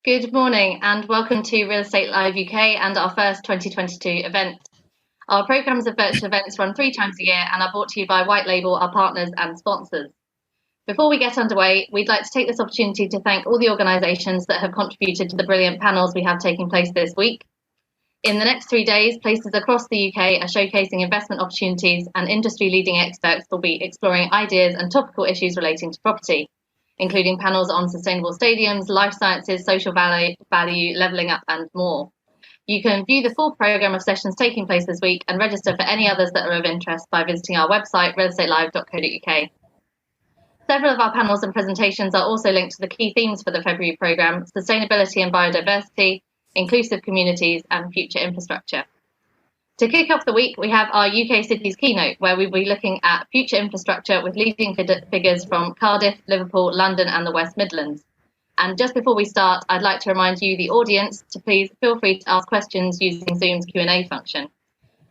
Good morning and welcome to Real Estate Live UK and our first 2022 event. Our programmes of virtual events run 3 times a year and are brought to you by White Label, our partners and sponsors. Before we get underway, we'd like to take this opportunity to thank all the organisations that have contributed to the brilliant panels we have taking place this week. In the next 3 days, places across the UK are showcasing investment opportunities and industry-leading experts will be exploring ideas and topical issues relating to property, including panels on sustainable stadiums, life sciences, social value, levelling up and more. You can view the full programme of sessions taking place this week and register for any others that are of interest by visiting our website, realstatelive.co.uk. Several of our panels and presentations are also linked to the key themes for the February programme: sustainability and biodiversity, inclusive communities and future infrastructure. To kick off the week, we have our UK Cities Keynote, where we'll be looking at future infrastructure with leading figures from Cardiff, Liverpool, London and the West Midlands. And just before we start, I'd like to remind you, the audience, to please feel free to ask questions using Zoom's Q&A function.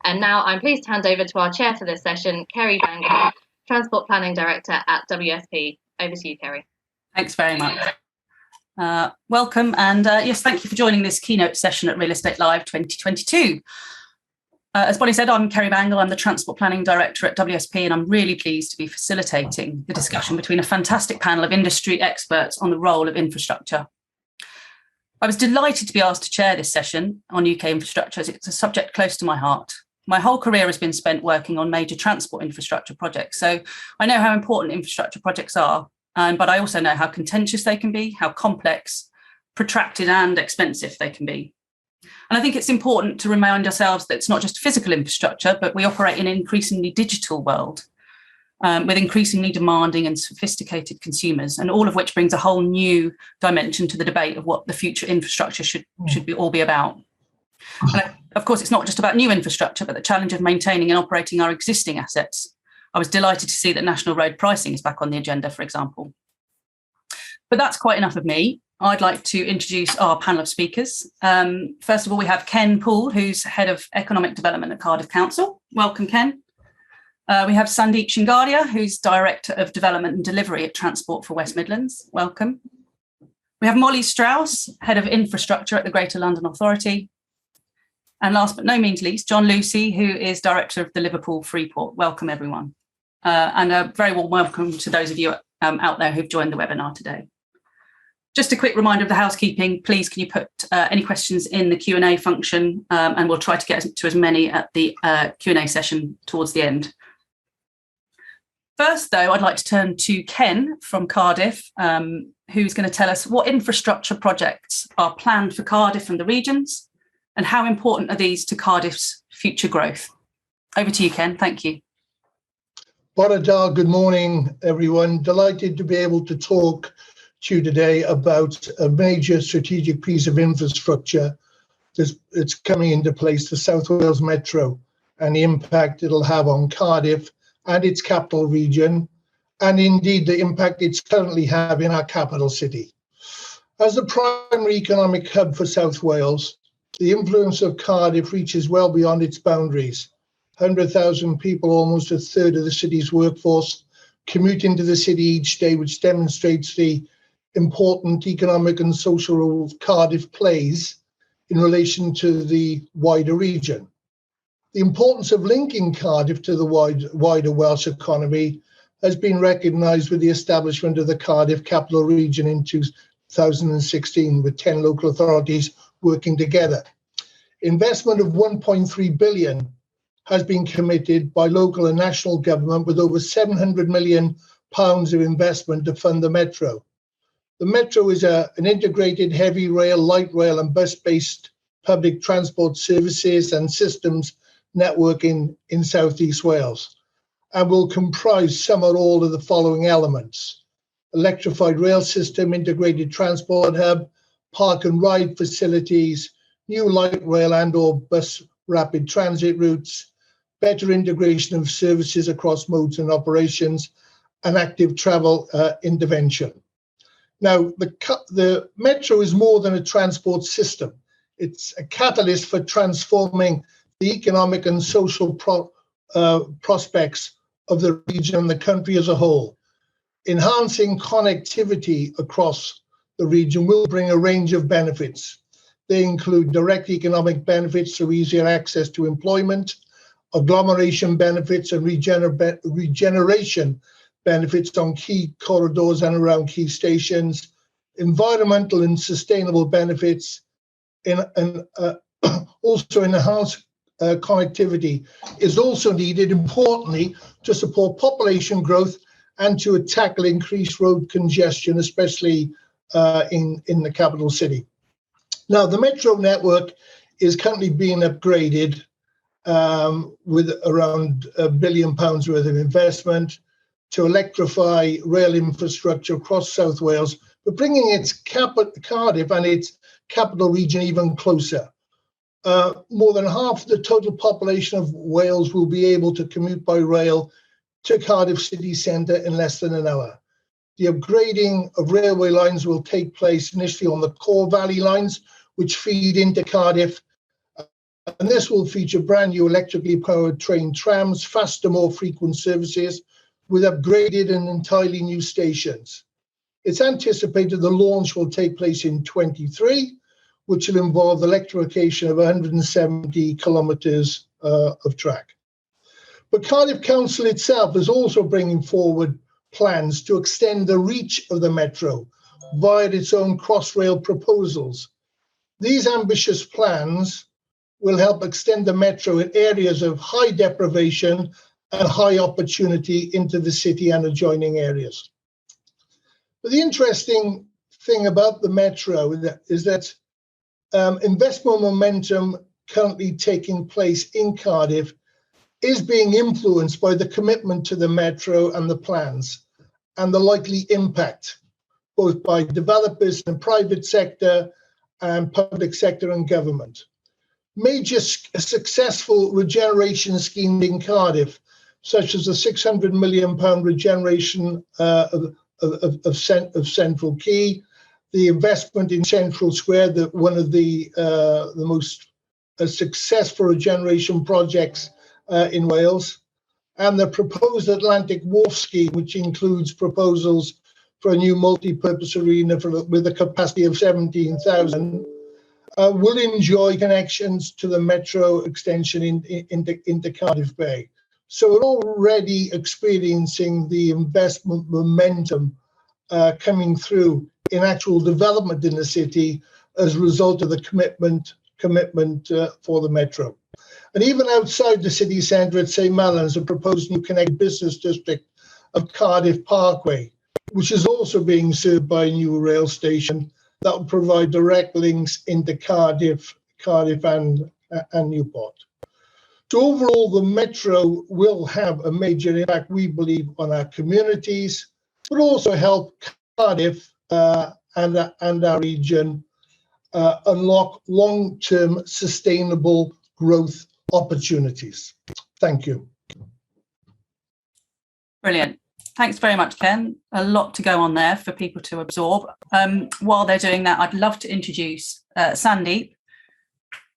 And now I'm pleased to hand over to our chair for this session, Kerry Bangle, Transport Planning Director at WSP. Over to you, Kerry. Thanks very much. Welcome, and yes, thank you for joining this keynote session at Real Estate Live 2022. As Bonnie said, I'm Kerry Bangle. I'm the Transport Planning Director at WSP, and I'm really pleased to be facilitating the discussion between a fantastic panel of industry experts on the role of infrastructure. I was delighted to be asked to chair this session on UK infrastructure, as it's a subject close to my heart. My whole career has been spent working on major transport infrastructure projects, so I know how important infrastructure projects are, but I also know how contentious they can be, how complex, protracted and expensive they can be. And I think it's important to remind ourselves that it's not just physical infrastructure, but we operate in an increasingly digital world with increasingly demanding and sophisticated consumers, and all of which brings a whole new dimension to the debate of what the future infrastructure should all be about. And of course, it's not just about new infrastructure, but the challenge of maintaining and operating our existing assets. I was delighted to see that national road pricing is back on the agenda, for example. But that's quite enough of me. I'd like to introduce our panel of speakers. First of all, we have Ken Poole, who's Head of Economic Development at Cardiff Council. Welcome, Ken. We have Sandeep Shingadia, who's Director of Development and Delivery at Transport for West Midlands. Welcome. We have Molly Strauss, Head of Infrastructure at the Greater London Authority. And last but no means least, John Lucy, who is Director of the Liverpool Freeport. Welcome, everyone. And a very warm welcome to those of you out there who've joined the webinar today. Just a quick reminder of the housekeeping. Please, can you put any questions in the Q&A function, and we'll try to get to as many at the Q&A session towards the end. First, though, I'd like to turn to Ken from Cardiff, who's going to tell us what infrastructure projects are planned for Cardiff and the regions, and how important are these to Cardiff's future growth. Over to you, Ken. Thank you. Good morning, everyone. Delighted to be able to talk to you today about a major strategic piece of infrastructure that's coming into place, the South Wales Metro, and the impact it'll have on Cardiff and its capital region, and indeed the impact it's currently having in our capital city. As the primary economic hub for South Wales, the influence of Cardiff reaches well beyond its boundaries. 100,000 people, almost a third of the city's workforce, commute into the city each day, which demonstrates the important economic and social role Cardiff plays in relation to the wider region. The importance of linking Cardiff to the wider Welsh economy has been recognised with the establishment of the Cardiff Capital Region in 2016, with 10 local authorities working together. Investment of 1.3 billion has been committed by local and national government, with over 700 million pounds of investment to fund the Metro. The Metro is an integrated heavy rail, light rail and bus-based public transport services and systems network in South East Wales, and will comprise some or all of the following elements: electrified rail system, integrated transport hub, park and ride facilities, new light rail and or bus rapid transit routes, better integration of services across modes and operations, and active travel intervention. Now, the Metro is more than a transport system. It's a catalyst for transforming the economic and social prospects of the region and the country as a whole, enhancing connectivity across the region will bring a range of benefits. They include direct economic benefits through easier access to employment, agglomeration benefits and regeneration benefits on key corridors and around key stations, environmental and sustainable benefits, also enhanced connectivity is also needed, importantly, to support population growth and to tackle increased road congestion, especially in the capital city. Now, the metro network is currently being upgraded with around £1 billion worth of investment to electrify rail infrastructure across South Wales, but bringing its Cardiff and its capital region even closer. More than half the total population of Wales will be able to commute by rail to Cardiff city centre in less than an hour. The upgrading of railway lines will take place initially on the core valley lines, which feed into Cardiff. And this will feature brand new electrically powered train trams, faster, more frequent services with upgraded and entirely new stations. It's anticipated the launch will take place in 2023, which will involve the electrification of 170 kilometres of track. But Cardiff Council itself is also bringing forward plans to extend the reach of the metro via its own cross-rail proposals. These ambitious plans will help extend the metro in areas of high deprivation and high opportunity into the city and adjoining areas. But the interesting thing about the metro is that investment momentum currently taking place in Cardiff is being influenced by the commitment to the metro and the plans and the likely impact, both by developers in the private sector and public sector and government. Major successful regeneration schemes in Cardiff, such as the £600 million regeneration of Central Quay, the investment in Central Square, one of the most successful regeneration projects in Wales, and the proposed Atlantic Wharf scheme, which includes proposals for a new multi-purpose arena with a capacity of 17,000, will enjoy connections to the metro extension into Cardiff Bay. So we're already experiencing the investment momentum coming through in actual development in the city as a result of the commitment for the metro. And even outside the city centre at St Mellons, a proposed new connected business district of Cardiff Parkway, which is also being served by a new rail station that will provide direct links into Cardiff and Newport. So overall, the metro will have a major impact, we believe, on our communities, but also help Cardiff and our region unlock long-term sustainable growth opportunities. Thank you. Brilliant. Thanks very much, Ken. A lot to go on there for people to absorb. While they're doing that, I'd love to introduce Sandeep.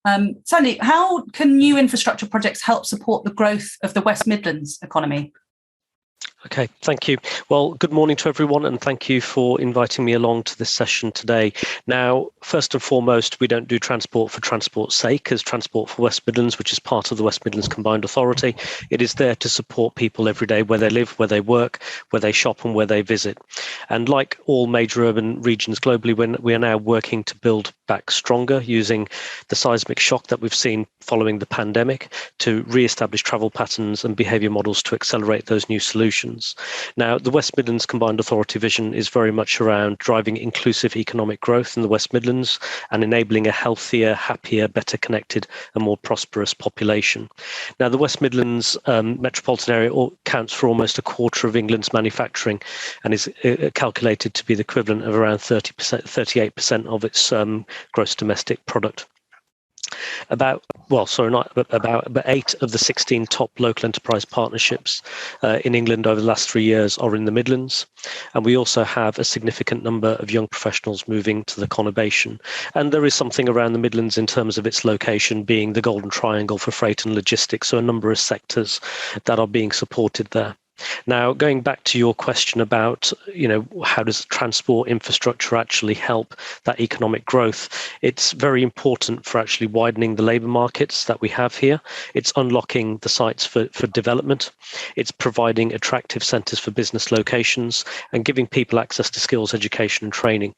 Sandeep, how can new infrastructure projects help support the growth of the West Midlands economy? Okay, thank you. Well, good morning to everyone, and thank you for inviting me along to this session today. Now, first and foremost, we don't do transport for transport's sake as Transport for West Midlands, which is part of the West Midlands Combined Authority. It is there to support people every day where they live, where they work, where they shop and where they visit. And like all major urban regions globally, we are now working to build back stronger using the seismic shock that we've seen following the pandemic to re-establish travel patterns and behaviour models to accelerate those new solutions. Now, the West Midlands Combined Authority vision is very much around driving inclusive economic growth in the West Midlands and enabling a healthier, happier, better connected and more prosperous population. Now, the West Midlands metropolitan area counts for almost a quarter of England's manufacturing and is calculated to be the equivalent of around 38% of its gross domestic product. About 8 of the 16 top local enterprise partnerships in England over the last 3 years are in the Midlands. And we also have a significant number of young professionals moving to the conurbation. And there is something around the Midlands in terms of its location being the golden triangle for freight and logistics, so a number of sectors that are being supported there. Now, going back to your question about, how does transport infrastructure actually help that economic growth? It's very important for actually widening the labour markets that we have here. It's unlocking the sites for development. It's providing attractive centres for business locations and giving people access to skills, education and training.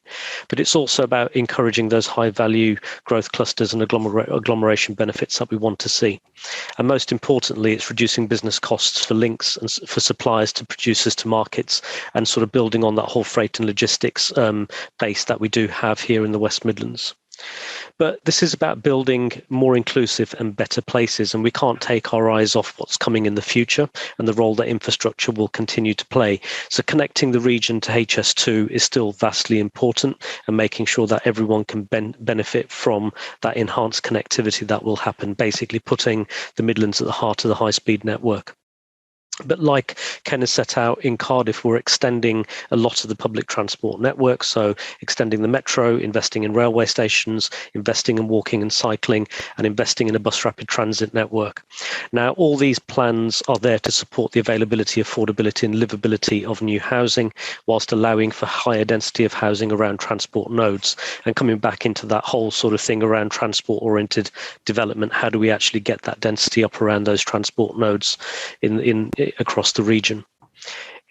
But it's also about encouraging those high value growth clusters and agglomeration benefits that we want to see. And most importantly, it's reducing business costs for links and for suppliers to producers to markets, and sort of building on that whole freight and logistics base that we do have here in the West Midlands. But this is about building more inclusive and better places, and we can't take our eyes off what's coming in the future and the role that infrastructure will continue to play. So connecting the region to HS2 is still vastly important, and making sure that everyone can benefit from that enhanced connectivity that will happen, basically putting the Midlands at the heart of the high-speed network. But like Ken has set out in Cardiff, we're extending a lot of the public transport network. So extending the metro, investing in railway stations, investing in walking and cycling, and investing in a bus rapid transit network. Now, all these plans are there to support the availability, affordability and livability of new housing, whilst allowing for higher density of housing around transport nodes. And coming back into that whole sort of thing around transport-oriented development, how do we actually get that density up around those transport nodes across the region?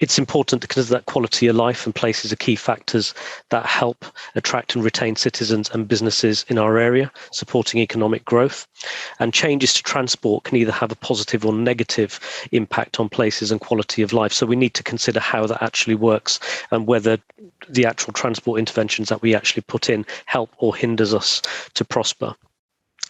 It's important to consider that quality of life and places are key factors that help attract and retain citizens and businesses in our area, supporting economic growth. And changes to transport can either have a positive or negative impact on places and quality of life. So we need to consider how that actually works and whether the actual transport interventions that we actually put in help or hinders us to prosper.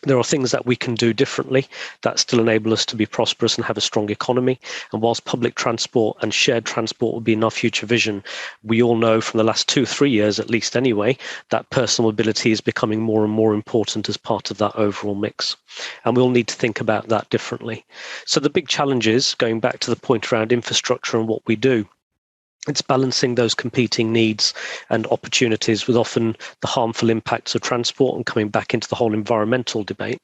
There are things that we can do differently that still enable us to be prosperous and have a strong economy. And whilst public transport and shared transport will be in our future vision, we all know from the last 2-3 years, at least anyway, that personal mobility is becoming more and more important as part of that overall mix. And we'll need to think about that differently. So the big challenge is, going back to the point around infrastructure and what we do, it's balancing those competing needs and opportunities with often the harmful impacts of transport, and coming back into the whole environmental debate.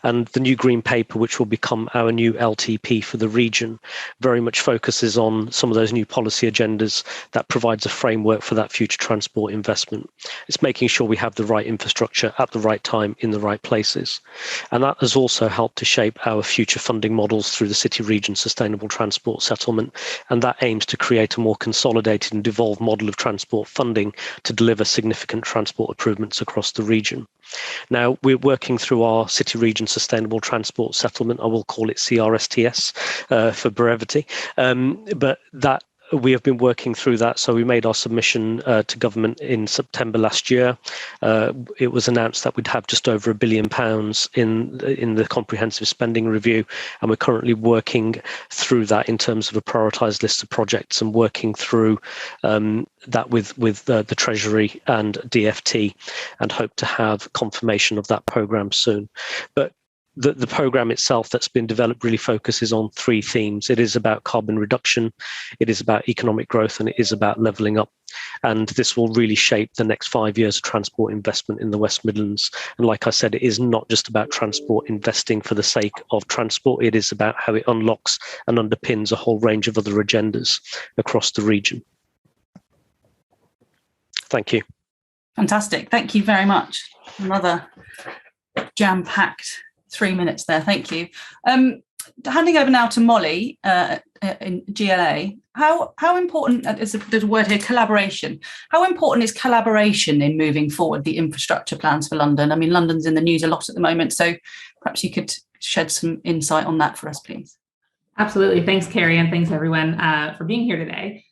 And the new Green Paper, which will become our new LTP for the region, very much focuses on some of those new policy agendas that provides a framework for that future transport investment. It's making sure we have the right infrastructure at the right time in the right places. And that has also helped to shape our future funding models through the City Region Sustainable Transport Settlement. And that aims to create a more consolidated and devolved model of transport funding to deliver significant transport improvements across the region. Now, we're working through our City Region Sustainable Transport Settlement. I will call it CRSTS for brevity, but that we have been working through that. So we made our submission to government in September last year. It was announced that we'd have just over £1 billion in the comprehensive spending review, and we're currently working through that in terms of a prioritised list of projects, and working through that with the Treasury and DFT, and hope to have confirmation of that programme soon. But the programme itself that's been developed really focuses on 3 themes. It is about carbon reduction, it is about economic growth, and it is about levelling up. And this will really shape the next 5 years of transport investment in the West Midlands. And like I said, it is not just about transport investing for the sake of transport. It is about how it unlocks and underpins a whole range of other agendas across the region. Thank you. Fantastic. Thank you very much. Another jam-packed 3 minutes there. Thank you. Handing over now to Molly in GLA. How important is the word here, collaboration? How important is collaboration in moving forward the infrastructure plans for London? I mean, London's in the news a lot at the moment, so perhaps you could shed some insight on that for us, please. Absolutely. Thanks, Kerry, and thanks everyone for being here today.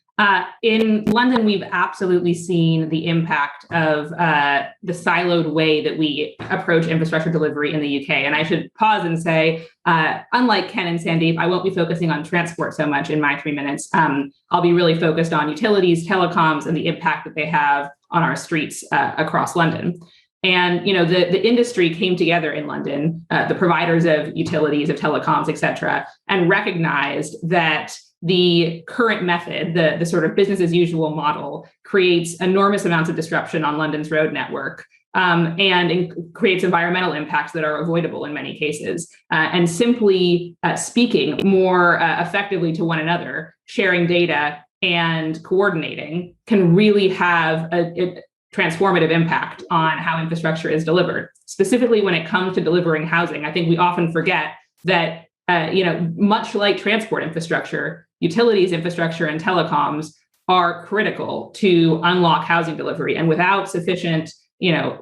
In London, we've absolutely seen the impact of the siloed way that we approach infrastructure delivery in the UK. And I should pause and say, unlike Ken and Sandeep, I won't be focusing on transport so much in my 3 minutes. I'll be really focused on utilities, telecoms, and the impact that they have on our streets across London. And, the industry came together in London, the providers of utilities, of telecoms, et cetera, and recognized that the current method, the sort of business as usual model, creates enormous amounts of disruption on London's road network, and creates environmental impacts that are avoidable in many cases. And simply speaking more effectively to one another, sharing data and coordinating can really have a transformative impact on how infrastructure is delivered. Specifically, when it comes to delivering housing, I think we often forget that much like transport infrastructure, utilities infrastructure and telecoms are critical to unlock housing delivery. And without sufficient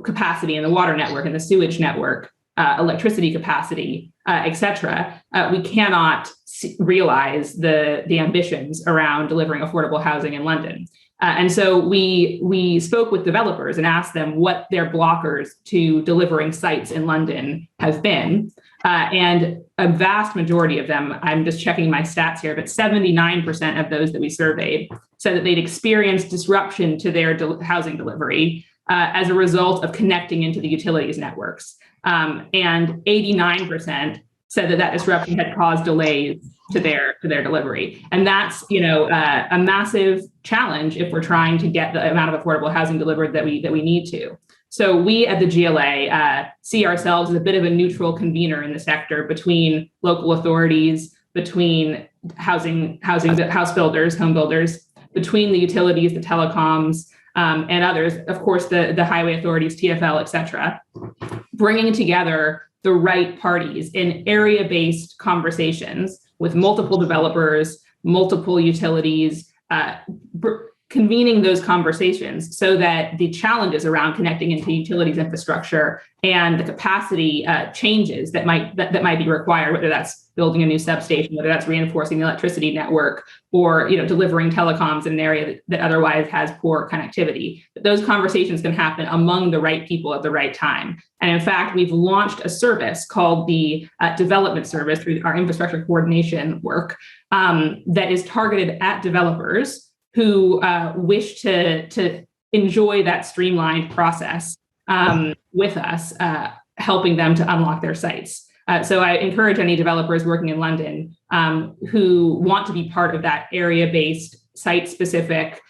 capacity in the water network and the sewage network, electricity capacity, et cetera, we cannot realize the ambitions around delivering affordable housing in London. And so we spoke with developers and asked them what their blockers to delivering sites in London have been. And a vast majority of them, I'm just checking my stats here, but 79% of those that we surveyed said that they'd experienced disruption to their housing delivery as a result of connecting into the utilities networks. And 89% said that disruption had caused delays to their delivery. And that's a massive challenge if we're trying to get the amount of affordable housing delivered that we need to. So we at the GLA see ourselves as a bit of a neutral convener in the sector between local authorities, between house builders, home builders, between the utilities, the telecoms, and others, of course, the highway authorities, TfL, et cetera, bringing together the right parties in area-based conversations with multiple developers, multiple utilities, convening those conversations so that the challenges around connecting into utilities infrastructure and the capacity changes that might be required, whether that's building a new substation, whether that's reinforcing the electricity network, or delivering telecoms in an area that otherwise has poor connectivity. But those conversations can happen among the right people at the right time. And in fact, we've launched a service called the Development Service through our infrastructure coordination work that is targeted at developers who wish to enjoy that streamlined process with us, helping them to unlock their sites. So I encourage any developers working in London who want to be part of that area-based, site-specific,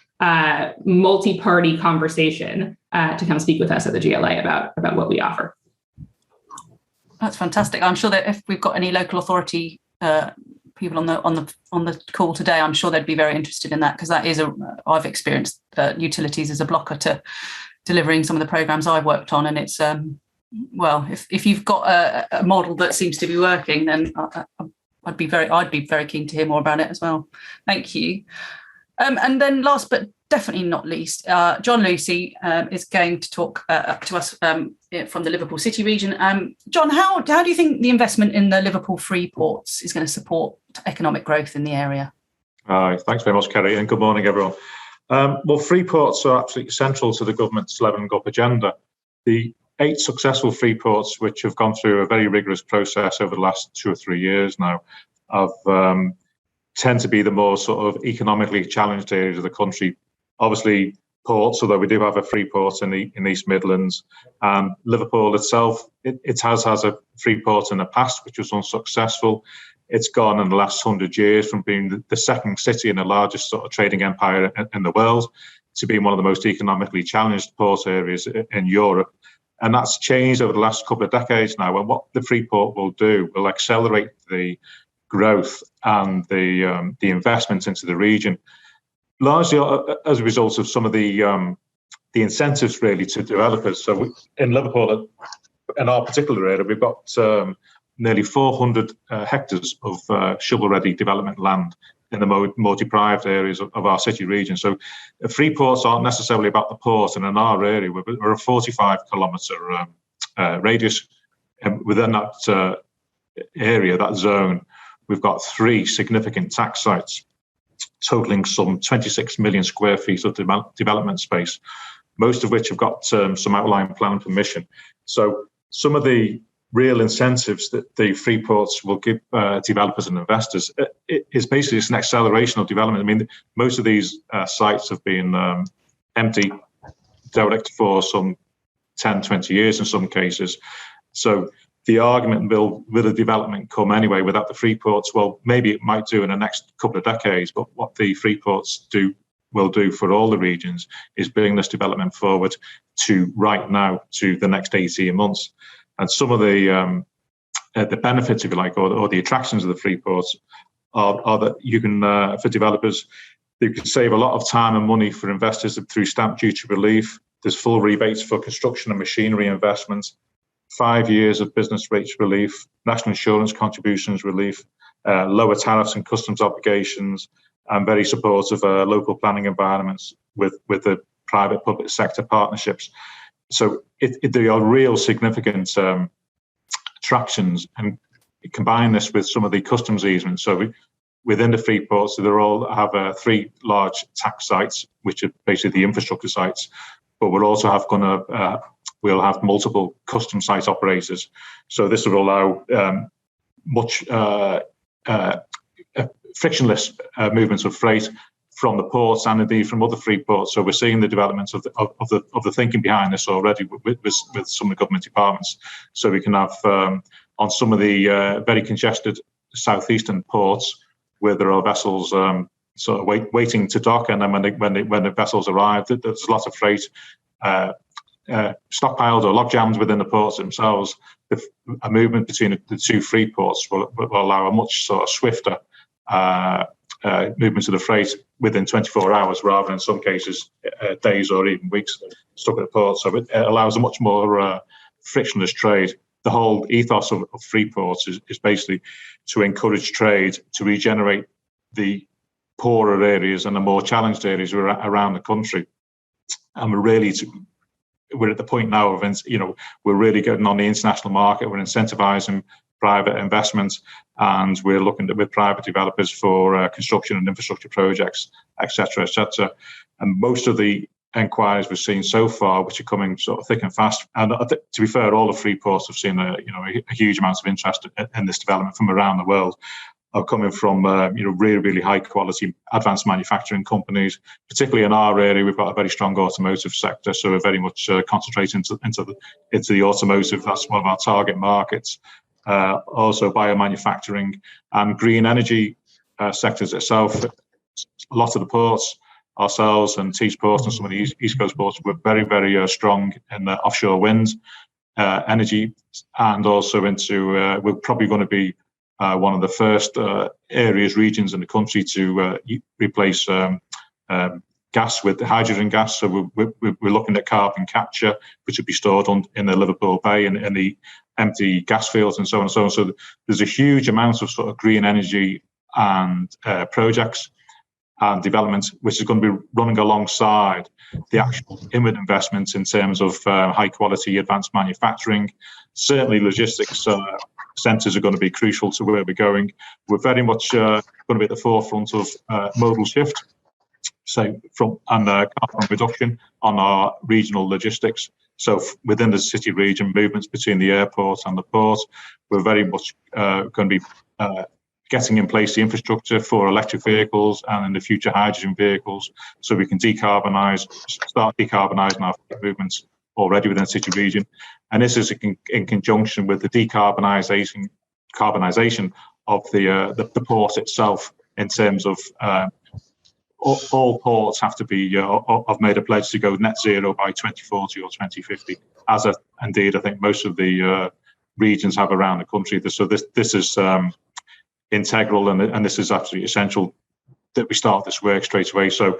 multi-party conversation to come speak with us at the GLA about what we offer. That's fantastic. I'm sure that if we've got any local authority people on the call today, I'm sure they'd be very interested in that, because that is I've experienced utilities as a blocker to delivering some of the programs I've worked on, and it's if you've got a model that seems to be working, then I'd be very keen to hear more about it as well. Thank you. And then last but definitely not least, John Lucy is going to talk to us from the Liverpool City region. John, how do you think the investment in the Liverpool Freeport is going to support economic growth in the area? Thanks very much, Kerry, and good morning, everyone. Well, Freeports are absolutely central to the government's levelling up agenda. The 8 successful Freeports, which have gone through a very rigorous process over the last 2 or 3 years now, tend to be the more sort of economically challenged areas of the country. Obviously, ports, although we do have a Freeport in East Midlands, and Liverpool itself, it has a Freeport in the past, which was unsuccessful. It's gone in the last 100 years from being the second city in the largest sort of trading empire in the world to being one of the most economically challenged port areas in Europe. And that's changed over the last couple of decades now. And what the Freeport will do will accelerate the growth and the investment into the region, largely as a result of some of the incentives really to developers. So in Liverpool, in our particular area, we've got nearly 400 hectares of shovel-ready development land in the more deprived areas of our city region. So Freeports aren't necessarily about the port, and in our area, we're a 45-kilometre radius. And within that area, that zone, we've got 3 significant tax sites, totaling some 26 million square feet of development space, most of which have got some outline plan permission. So some of the real incentives that the Freeports will give developers and investors is basically just an acceleration of development. I mean, most of these sites have been empty, derelict for some 10, 20 years in some cases. So the argument, will the development come anyway without the Freeports? Well, maybe it might do in the next couple of decades, but what the Freeports do will do for all the regions is bring this development forward to right now, to the next 18 months. And some of the benefits, if you like, or the attractions of the free ports are that you can, for developers, you can save a lot of time and money for investors through stamp duty relief. There's full rebates for construction and machinery investments, 5 years of business rates relief, national insurance contributions relief, lower tariffs and customs obligations, and very supportive local planning environments with the private-public sector partnerships. So there are real significant attractions, and combine this with some of the customs easements. So within the free ports, they all have 3 large tax sites, which are basically the infrastructure sites. But we'll also have we'll have multiple custom site operators. So this will allow much frictionless movements of freight from the ports and indeed from other free ports. So we're seeing the developments of the thinking behind this already with some of the government departments. So we can have on some of the very congested southeastern ports where there are vessels sort of waiting to dock, and then when the vessels arrive, there's a lot of freight stockpiled or log jams within the ports themselves. A movement between the 2 free ports will allow a much sort of swifter movement of the freight within 24 hours, rather than in some cases days or even weeks stuck at the port. So it allows a much more frictionless trade. The whole ethos of free ports is basically to encourage trade, to regenerate the poorer areas and the more challenged areas around the country. And we're at the point now of, we're really getting on the international market. We're incentivizing private investment, and we're looking with private developers for construction and infrastructure projects, etc., etc. And most of the inquiries we've seen so far, which are coming sort of thick and fast, and to be fair, all the free ports have seen a huge amount of interest in this development from around the world, are coming from really, really high quality advanced manufacturing companies. Particularly in our area, we've got a very strong automotive sector, so we're very much concentrating into the automotive. That's one of our target markets. Also biomanufacturing and green energy sectors itself. A lot of the ports, ourselves and T-Sport and some of the East Coast ports, were very, very strong in the offshore wind energy, and also into, we're probably going to be one of the first regions in the country to replace gas with hydrogen gas. So we're looking at carbon capture, which would be stored in the Liverpool Bay and in the empty gas fields and so on and so on. So there's a huge amount of sort of green energy and projects and development, which is going to be running alongside the actual inward investments in terms of high quality advanced manufacturing. Certainly logistics centres are going to be crucial to where we're going. We're very much going to be at the forefront of modal shift, so from carbon reduction on our regional logistics. So within the city region, movements between the airport and the port, we're very much going to be getting in place the infrastructure for electric vehicles and in the future hydrogen vehicles, so we can start decarbonising our movements already within the city region. And this is in conjunction with the decarbonisation of the port itself, in terms of all ports have to be have made a pledge to go net zero by 2040 or 2050, as indeed I think most of the regions have around the country. So this is integral, and this is absolutely essential that we start this work straight away. So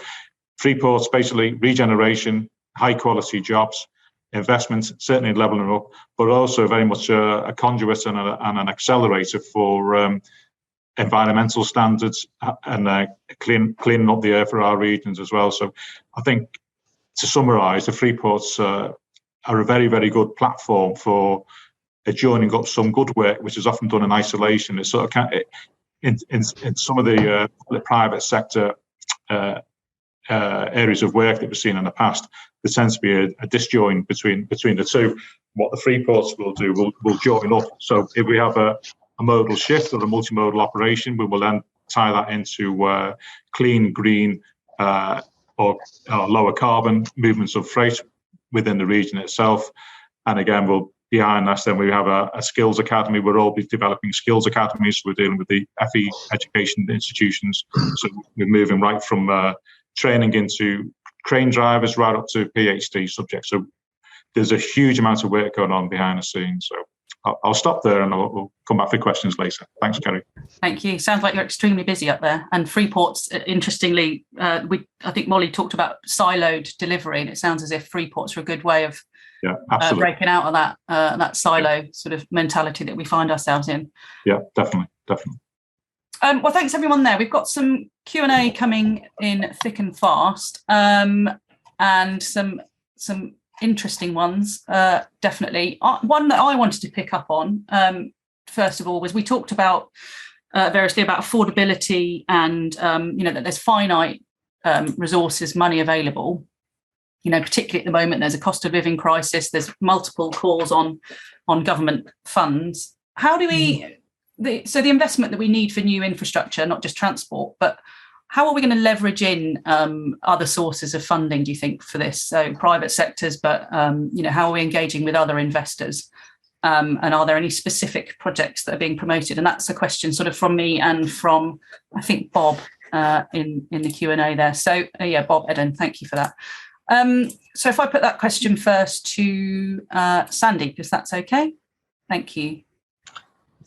free ports, basically regeneration, high quality jobs, investment, certainly levelling up, but also very much a conduit and an accelerator for environmental standards and cleaning up the air for our regions as well. So I think, to summarise, the free ports are a very, very good platform for joining up some good work, which is often done in isolation. It's sort of in some of the private sector areas of work that we've seen in the past, there tends to be a disjoin between the two. What the free ports will do will join up. So if we have a modal shift or a multimodal operation, we will then tie that into clean, green, or lower carbon movements of freight within the region itself. And again, behind us, then we have a skills academy. We'll all be developing skills academies. We're dealing with the FE education institutions. So we're moving right from training into crane drivers right up to PhD subjects. So there's a huge amount of work going on behind the scenes. So I'll stop there and we'll come back for questions later. Thanks, Kerry. Thank you. Sounds like you're extremely busy up there. And Freeport's, interestingly, I think Molly talked about siloed delivery, and it sounds as if Freeport's are a good way of breaking out of that silo sort of mentality that we find ourselves in. Yeah, definitely. Well, thanks everyone there. We've got some Q&A coming in thick and fast, and some interesting ones, definitely. One that I wanted to pick up on, first of all, was we talked about variously about affordability and, that there's finite resources, money available. Particularly at the moment, there's a cost of living crisis. There's multiple calls on government funds. How do we... So the investment that we need for new infrastructure, not just transport, but how are we going to leverage in other sources of funding, do you think, for this? So private sectors, but, how are we engaging with other investors? And are there any specific projects that are being promoted? And that's a question sort of from me and from, I think, Bob in the Q&A there. So, Bob Eden, thank you for that. So if I put that question first to Sandeep, if that's okay. Thank you.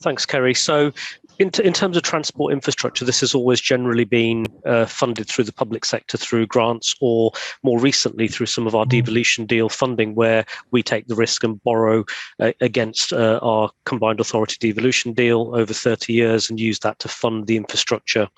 Thanks, Kerry. So in terms of transport infrastructure, this has always generally been funded through the public sector through grants, or more recently through some of our devolution deal funding, where we take the risk and borrow against our combined authority devolution deal over 30 years and use that to fund the infrastructure.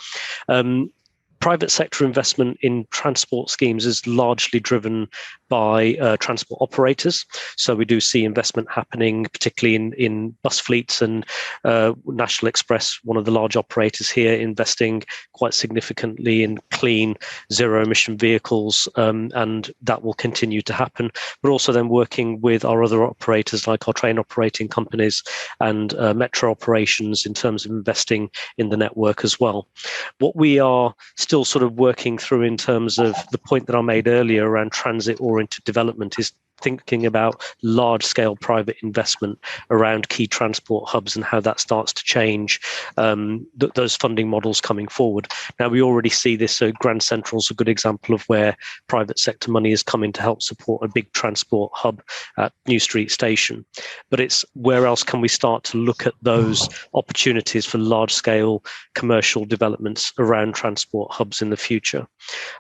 Private sector investment in transport schemes is largely driven by transport operators. So we do see investment happening, particularly in bus fleets, and National Express, one of the large operators here, investing quite significantly in clean zero-emission vehicles, and that will continue to happen. But also then working with our other operators, like our train operating companies and metro operations, in terms of investing in the network as well. What we are still sort of working through in terms of the point that I made earlier around transit-oriented development is thinking about large-scale private investment around key transport hubs and how that starts to change those funding models coming forward. Now, we already see this. So Grand Central is a good example of where private sector money is coming to help support a big transport hub at New Street Station. But it's where else can we start to look at those opportunities for large-scale commercial developments around transport hubs in the future?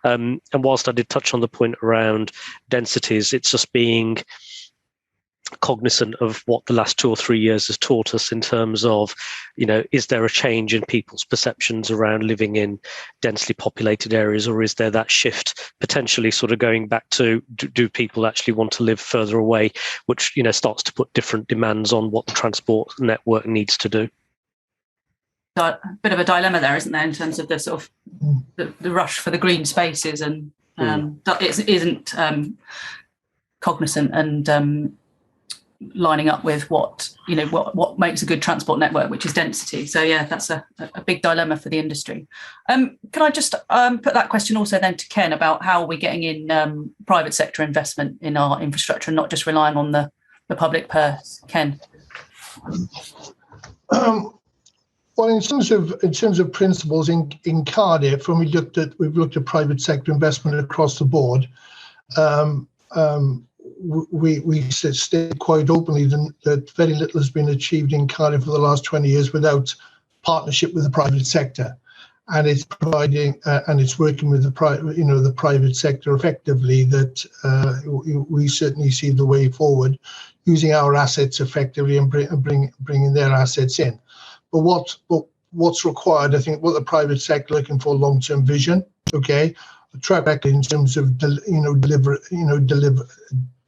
And whilst I did touch on the point around densities, it's just being cognizant of what the last 2 or 3 years has taught us in terms of, is there a change in people's perceptions around living in densely populated areas, or is there that shift potentially sort of going back to, do people actually want to live further away, which, starts to put different demands on what the transport network needs to do. A bit of a dilemma there, isn't there, in terms of the sort of the rush for the green spaces, and it isn't cognizant and lining up with what makes a good transport network, which is density. So that's a big dilemma for the industry. Can I just put that question also then to Ken about how we're getting in private sector investment in our infrastructure and not just relying on the public purse? Ken. Well, in terms of principles in Cardiff, when we've looked at private sector investment across the board, we state quite openly that very little has been achieved in Cardiff for the last 20 years without partnership with the private sector, and it's providing and it's working with the private sector effectively. That we certainly see the way forward, using our assets effectively and bringing their assets in. But what's required, I think, what the private sector looking for, long-term vision, a track record in terms of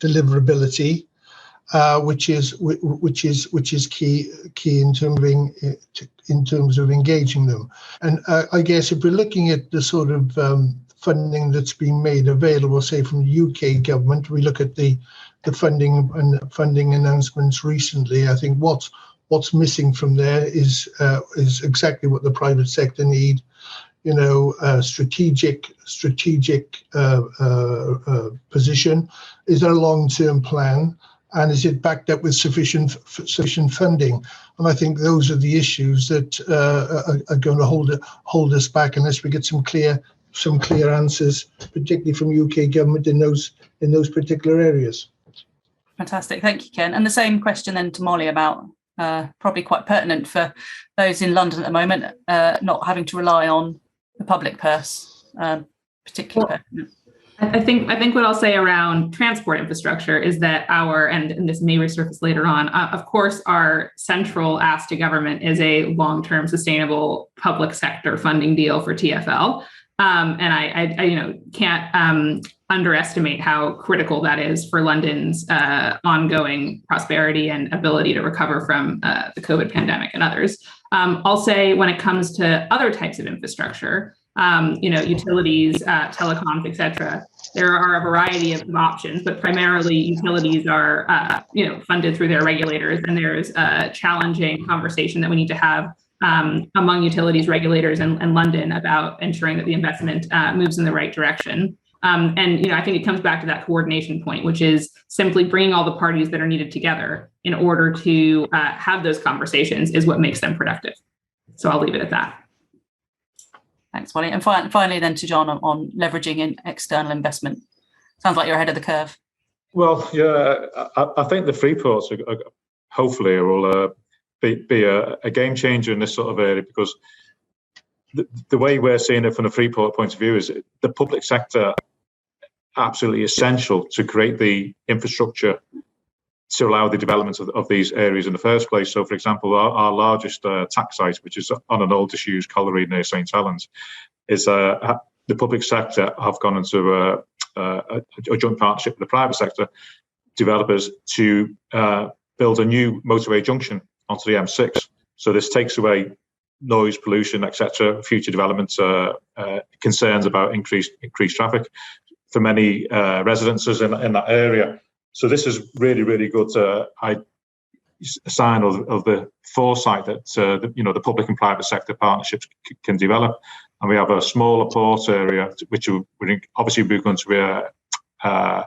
deliverability, which is key in terms of engaging them. And I guess if we're looking at the sort of funding that's been made available, say from the UK government, we look at the funding announcements recently. I think what's missing from there is exactly what the private sector need. Strategic position. Is there a long-term plan, and is it backed up with sufficient funding? And I think those are the issues that are going to hold us back unless we get some clear some clear answers, particularly from UK government in those particular areas. Fantastic, thank you, Ken. And the same question then to Molly about probably quite pertinent for those in London at the moment, not having to rely on the public purse, particularly. Well, I think what I'll say around transport infrastructure is that and this may resurface later on, of course, our central ask to government is a long-term sustainable public sector funding deal for TfL. And I can't underestimate how critical that is for London's ongoing prosperity and ability to recover from the COVID pandemic and others. I'll say when it comes to other types of infrastructure, utilities, telecoms, et cetera, there are a variety of options, but primarily utilities are, funded through their regulators, and there's a challenging conversation that we need to have among utilities regulators and London about ensuring that the investment moves in the right direction. I think it comes back to that coordination point, which is simply bringing all the parties that are needed together in order to have those conversations is what makes them productive. So I'll leave it at that. Thanks, Molly. And finally then to John on leveraging in external investment. Sounds like you're ahead of the curve. Well, yeah, I think the Freeports hopefully will be a game changer in this sort of area, because the way we're seeing it from the Freeport point of view is the public sector absolutely essential to create the infrastructure to allow the development of these areas in the first place. So, for example, our largest tax site, which is on an old disused colliery near St Helens, is the public sector have gone into a joint partnership with the private sector developers to build a new motorway junction onto the M6. So this takes away noise, pollution, etc., future developments, concerns about increased traffic for many residences in that area. So this is really, really good sign of the foresight that the public and private sector partnerships can develop. And we have a smaller port area, which obviously we're going to be a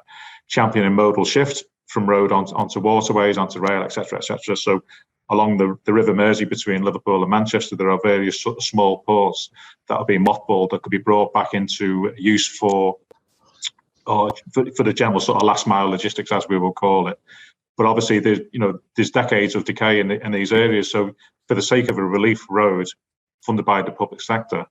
champion in modal shift from road onto waterways, onto rail, etc., etc. So along the River Mersey between Liverpool and Manchester, there are various sort of small ports that are being mothballed that could be brought back into use for the general sort of last mile logistics, as we will call it. But obviously there's decades of decay in these areas. So for the sake of a relief road funded by the public sector,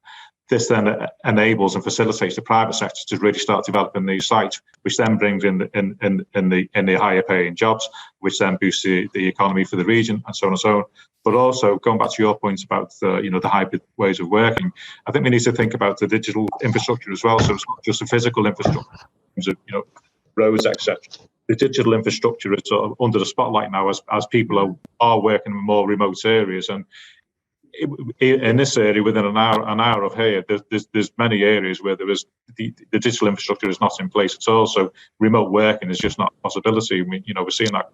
this then enables and facilitates the private sector to really start developing these sites, which then brings in the higher paying jobs, which then boosts the economy for the region, and so on and so on. But also, going back to your points about the hybrid ways of working, I think we need to think about the digital infrastructure as well. So it's not just the physical infrastructure, in terms of roads, etc. The digital infrastructure is sort of under the spotlight now as people are working in more remote areas. And in this area, within an hour of here, there's many areas where there is the digital infrastructure is not in place at all. So remote working is just not a possibility. We're seeing that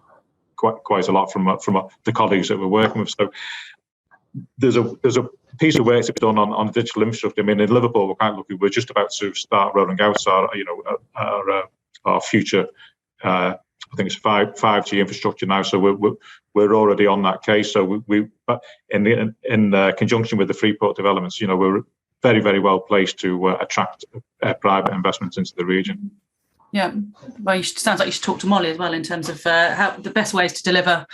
quite a lot from the colleagues that we're working with. So there's a piece of work to be done on the digital infrastructure. I mean, in Liverpool, we're quite lucky. We're just about to start rolling out our future. I think it's 5G infrastructure now, so we're already on that case. So but in conjunction with the Freeport developments, we're very, very well placed to attract private investments into the region. Yeah, well, sounds like you should talk to Molly as well in terms of how the best ways to deliver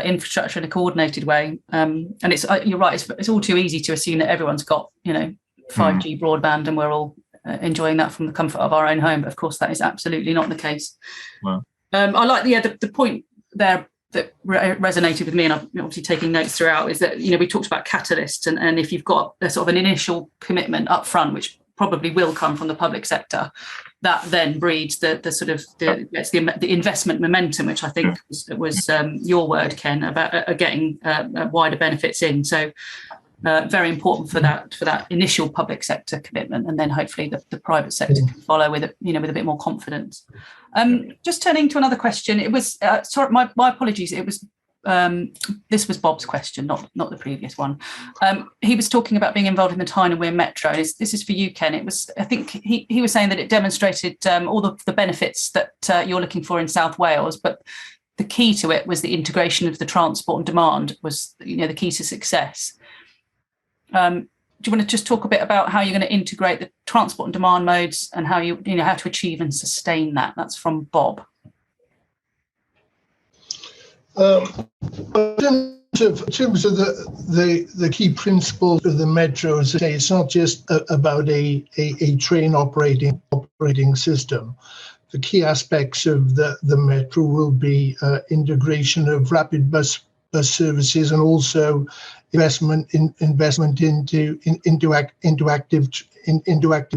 infrastructure in a coordinated way. And it's you're right; it's all too easy to assume that everyone's got 5G broadband and we're all enjoying that from the comfort of our own home. But of course, that is absolutely not the case. Wow. I like the point there that resonated with me, and I'm obviously taking notes throughout, is that we talked about catalysts, and if you've got a sort of an initial commitment up front, which probably will come from the public sector, that then breeds the investment momentum, which I think was your word, Ken, about getting wider benefits in. So very important for that initial public sector commitment, and then hopefully the private sector can follow with a bit more confidence. Just turning to another question, it was sorry, my apologies. It was this was Bob's question, not the previous one. He was talking about being involved in the Tyne and Wear Metro. This is for you, Ken. It was, I think he was saying that it demonstrated all the benefits that you're looking for in South Wales, but the key to it was the integration of the transport and demand was the key to success. do you want to just talk a bit about how you're going to integrate the transport and demand modes and how how to achieve and sustain that? That's from Bob. In terms of the key principles of the metro, as I say, it's not just about a train operating system. The key aspects of the metro will be integration of rapid bus services, and also investment into active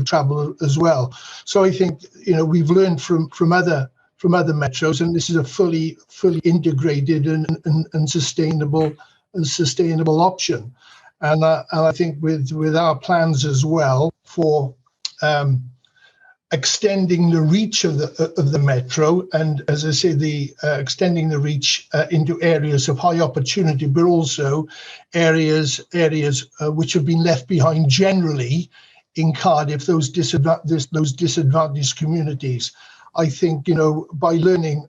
travel as well. So I think we've learned from other metros, and this is a fully integrated and sustainable option. And I think with our plans as well for extending the reach of the metro, and as I say, the extending the reach into areas of high opportunity, but also areas which have been left behind generally in Cardiff, those disadvantaged communities. I think by learning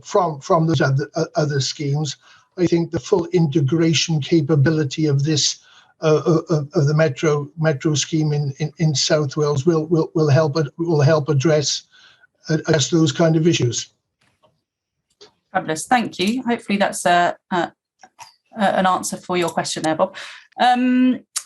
from those other schemes, I think the full integration capability of this of the metro scheme in South Wales will help address those kind of issues. Fabulous, thank you. Hopefully that's an answer for your question there, Bob.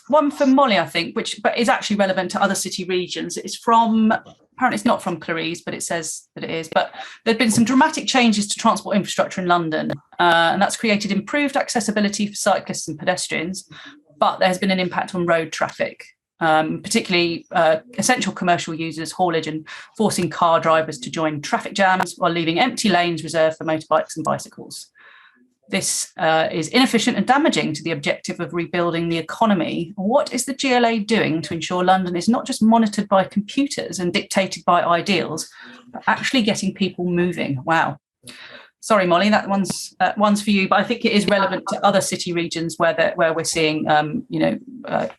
One for Molly, I think, but is actually relevant to other city regions. It's from, apparently it's not from Clarice, but it says that it is. But there've been some dramatic changes to transport infrastructure in London, and that's created improved accessibility for cyclists and pedestrians, but there has been an impact on road traffic, particularly essential commercial users, haulage, and forcing car drivers to join traffic jams while leaving empty lanes reserved for motorbikes and bicycles. This is inefficient and damaging to the objective of rebuilding the economy. What is the GLA doing to ensure London is not just monitored by computers and dictated by ideals, but actually getting people moving? Wow. Sorry, Molly, that one's for you, but I think it is relevant to other city regions where we're seeing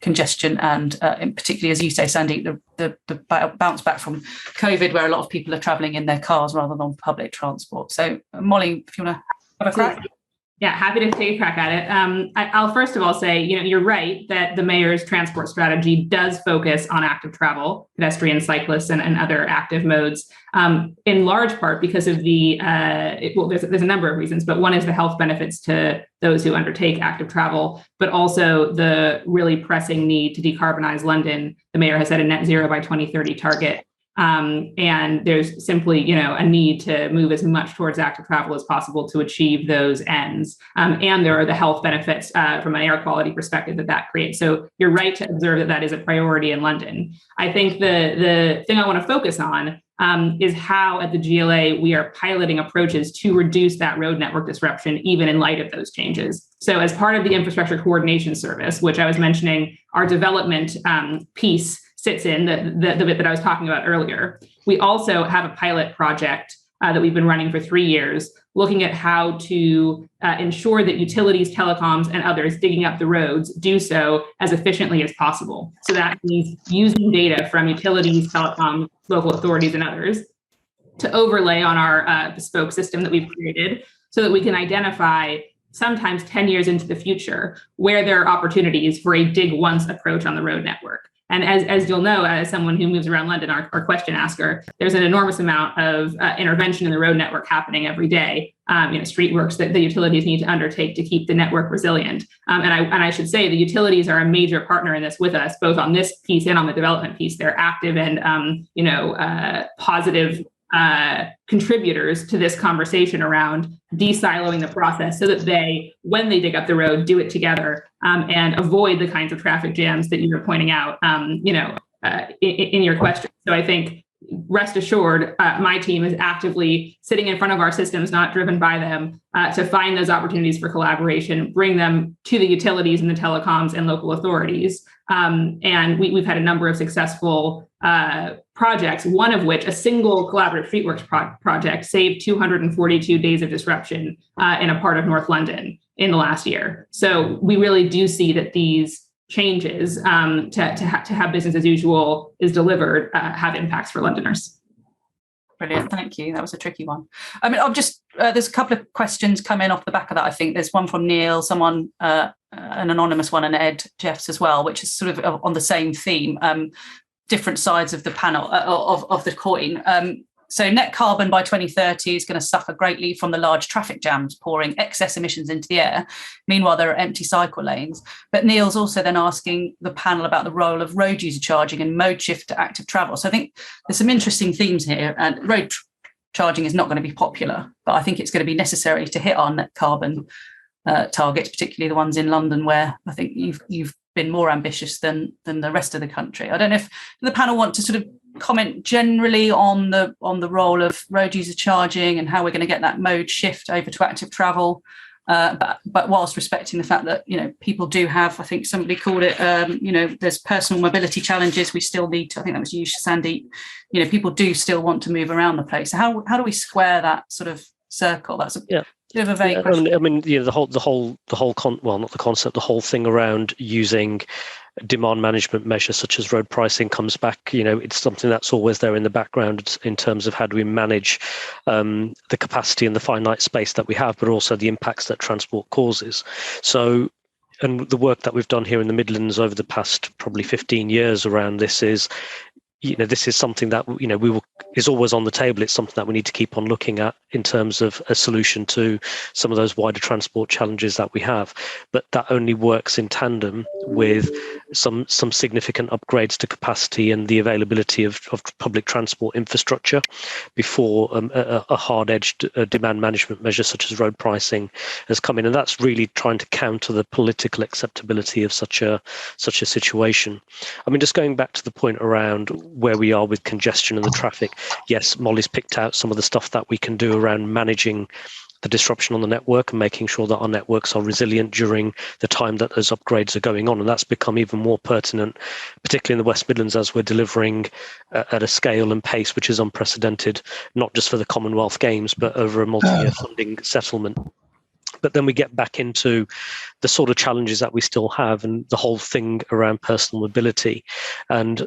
congestion and particularly, as you say, Sandeep, the bounce back from COVID, where a lot of people are travelling in their cars rather than public transport. So, Molly, if you want to have a crack. Yeah, happy to take a crack at it. I'll first of all say, you're right that the mayor's transport strategy does focus on active travel, pedestrians, cyclists, and other active modes, in large part because of there's a number of reasons, but one is the health benefits to those who undertake active travel, but also the really pressing need to decarbonize London. The mayor has set a net zero by 2030 target. And there's simply, a need to move as much towards active travel as possible to achieve those ends. And there are the health benefits from an air quality perspective that creates. So you're right to observe that is a priority in London. I think the thing I want to focus on is how at the GLA we are piloting approaches to reduce that road network disruption, even in light of those changes. So as part of the infrastructure coordination service, which I was mentioning, our development piece sits in the bit that I was talking about earlier. We also have a pilot project that we've been running for 3 years, looking at how to ensure that utilities, telecoms, and others digging up the roads do so as efficiently as possible. So that means using data from utilities, telecoms, local authorities, and others to overlay on our bespoke system that we've created so that we can identify sometimes 10 years into the future where there are opportunities for a dig once approach on the road network. And as you'll know, as someone who moves around London, our question asker, there's an enormous amount of intervention in the road network happening every day. Street works that the utilities need to undertake to keep the network resilient. And I should say the utilities are a major partner in this with us, both on this piece and on the development piece. They're active and positive contributors to this conversation around de-siloing the process so that they, when they dig up the road, do it together and avoid the kinds of traffic jams that you were pointing out, in your question. So I think, rest assured, my team is actively sitting in front of our systems, not driven by them, to find those opportunities for collaboration, bring them to the utilities and the telecoms and local authorities. And we've had a number of successful projects, one of which, a single collaborative streetworks project, saved 242 days of disruption in a part of North London in the last year. So we really do see that these changes to have business as usual is delivered have impacts for Londoners. Brilliant, thank you. That was a tricky one. I mean, there's a couple of questions coming off the back of that. I think there's one from Neil, someone, an anonymous one, and Ed Jeffs as well, which is sort of on the same theme, different sides of the panel of the coin. So net carbon by 2030 is going to suffer greatly from the large traffic jams pouring excess emissions into the air. Meanwhile, there are empty cycle lanes. But Neil's also then asking the panel about the role of road user charging and mode shift to active travel. So I think there's some interesting themes here. And road charging is not going to be popular, but I think it's going to be necessary to hit our net carbon targets, particularly the ones in London, where I think you've been more ambitious than the rest of the country. I don't know if the panel want to sort of comment generally on the role of road user charging and how we're going to get that mode shift over to active travel, but whilst respecting the fact that, you know, people do have, I think somebody called it, you know, there's personal mobility challenges. We still need to, I think that was you, Sandeep, you know, people do still want to move around the place. So how do we square that sort of circle? That's a bit of a vague question. I mean, you know, the whole thing around using demand management measures such as road pricing comes back. You know, it's something that's always there in the background in terms of how do we manage the capacity and the finite space that we have, but also the impacts that transport causes. So, and the work that we've done here in the Midlands over the past probably 15 years around this is, you know, this is something that, you know, is always on the table. It's something that we need to keep on looking at in terms of a solution to some of those wider transport challenges that we have. But that only works in tandem with some significant upgrades to capacity and the availability of public transport infrastructure before a hard-edged demand management measure such as road pricing has come in. And that's really trying to counter the political acceptability of such a situation. I mean, just going back to the point around where we are with congestion and the traffic, yes, Molly's picked out some of the stuff that we can do around managing the disruption on the network and making sure that our networks are resilient during the time that those upgrades are going on. And that's become even more pertinent, particularly in the West Midlands, as we're delivering at a scale and pace which is unprecedented, not just for the Commonwealth Games, but over a multi-year funding settlement. But then we get back into the sort of challenges that we still have and the whole thing around personal mobility. And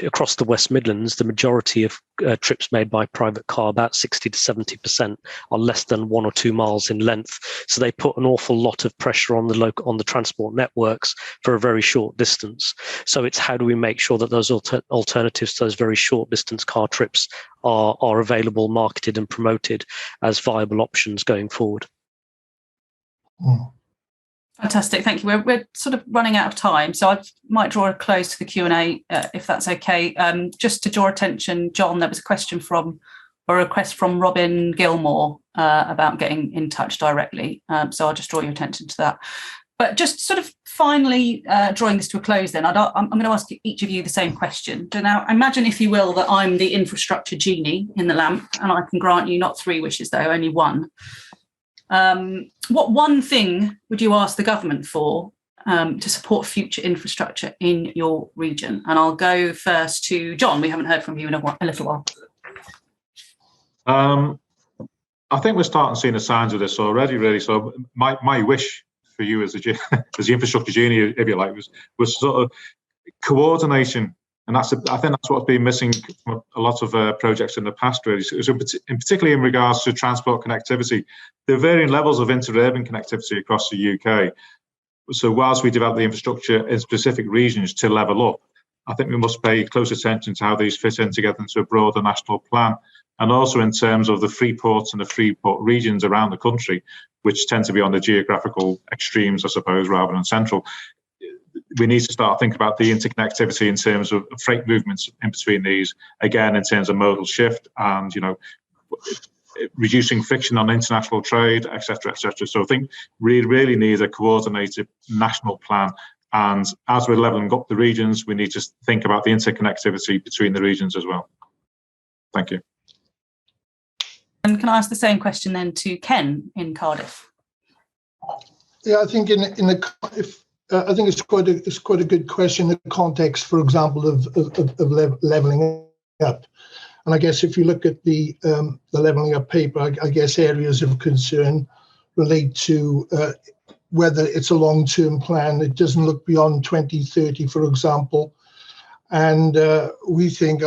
across the West Midlands, the majority of trips made by private car, about 60 to 70%, are less than 1 or 2 miles in length. So they put an awful lot of pressure on the transport networks for a very short distance. So it's how do we make sure that those alternatives to those very short distance car trips are available, marketed and promoted as viable options going forward. Fantastic, thank you. We're sort of running out of time, so I might draw a close to the Q&A if that's okay. Just to draw attention, John, there was a request from Robin Gilmore about getting in touch directly. So I'll just draw your attention to that. But just sort of finally drawing this to a close then, I'm going to ask each of you the same question. Now, imagine, if you will, that I'm the infrastructure genie in the lamp, and I can grant you not 3 wishes, though, only 1. What one thing would you ask the government for to support future infrastructure in your region? And I'll go first to John. We haven't heard from you in a little while. I think we're starting seeing the signs of this already, really. So my wish for you as the infrastructure genie, if you like, was sort of coordination. And I think that's what's been missing from a lot of projects in the past, really. So particularly in regards to transport connectivity, there are varying levels of interurban connectivity across the UK. So whilst we develop the infrastructure in specific regions to level up, I think we must pay close attention to how these fit in together into a broader national plan. And also in terms of the Freeports and the Freeport regions around the country, which tend to be on the geographical extremes, I suppose, rather than central. We need to start thinking about the interconnectivity in terms of freight movements in between these, again, in terms of modal shift and, you know, reducing friction on international trade, et cetera, et cetera. So I think we really need a coordinated national plan. And as we're levelling up the regions, we need to think about the interconnectivity between the regions as well. Thank you. And can I ask the same question then to Ken in Cardiff? Yeah, I think I think it's quite a good question in the context, for example, of levelling up. And I guess if you look at the levelling up paper, I guess areas of concern relate to whether it's a long-term plan. It doesn't look beyond 2030, for example. And we think